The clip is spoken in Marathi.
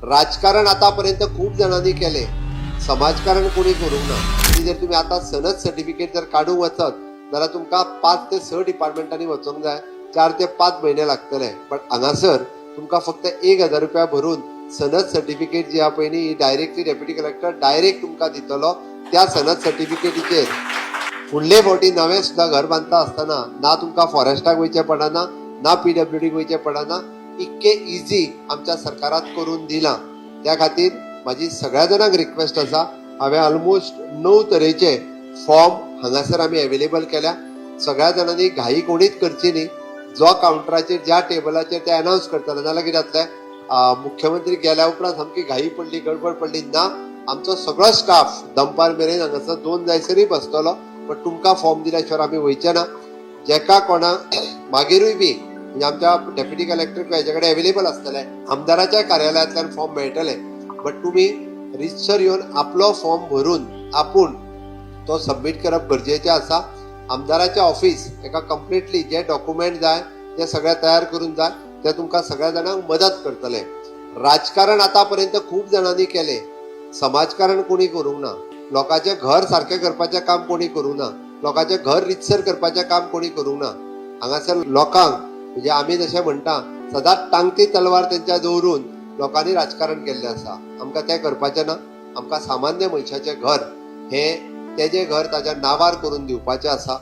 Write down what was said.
राजकारण आतापर्यंत खूप जणांनी केले, समाजकारण कोणी करूंक ना. आणि जर तुम्ही आता सनद सर्टिफिकेट जर काढूंक वचत जाल्यार तुमकां 5 ते 6 डिपार्टमेंटांनी वचूंक जाय, 4 ते 5 म्हयने लागतले. बट हांगासर तुमकां फक्त 1,000 रुपया भरून सनद सर्टिफिकेट जी आहा पळय न्ही, ही डायरेक्टली डेप्युटी कलेक्टर डायरेक्ट तुमकां दितलो. त्या सनद सर्टिफिकेटीचेर फुडले फावटी नवें सुद्दां घर बांदता आसतना ना तुमकां फॉरेस्टाक वयचें पडना, ना PWDक वयचें पडना. इतके इजी आमच्या सरकारात करून दिलां. त्या खातीर म्हाजी सगळ्या जाणांक रिक्वेस्ट आसा, हांवें ऑलमोस्ट 9 तरेचे फॉर्म हांगासर आमी अवेलेबल केल्या. सगळ्या जाणांनी घाई कोणीच करची न्ही. जो कावंटराचेर ज्या टेबलाचेर ते अनावन्स करतले नाल्यार कितें जातलें, मुख्यमंत्री गेल्या उपरांत सामकी घाई पडली, गडबड पडली ना. आमचो सगळो स्टाफ दनपार मेरेन हांगासर 2 जायसरय बसतलो. पण तुमकां फॉर्म दिल्या शिवाय आमी वयचे ना. जेका कोणाक मागीरूय बी म्हणजे आमच्या डेप्युटी कलेक्टर हेजे कडेन अवेलेबल आसतले, आमदाराच्या कार्यालयांतल्यान फॉर्म मेळटले. बट तुमी रितसर येवन आपलो फॉर्म भरून आपूण तो सबमीट करप गरजेचें आसा. आमदाराचें ऑफिस एका कंप्लिटली जे डॉक्युमेंट जाय ते सगळे तयार करून जाय, ते तुमकां सगळ्या जाणांक मदत करतले. राजकारण आतापर्यंत खूप जणांनी केले, समाजकारण कोणी करूंक ना. लोकांचें घर सारकें करपाचें काम कोणी करूंक ना. लोकांचें घर रितसर करपाचें काम कोणी करूंक ना. हांगासर लोकांक म्हणजे आमी जशें म्हणटा सदांच टांगती तलवार तेंच्या दवरून लोकांनी राजकारण केल्लें आसा. आमकां तें करपाचें ना. आमकां सामान्य मनशाचें घर हें तेजें घर ताच्या नांवार करून दिवपाचें आसा.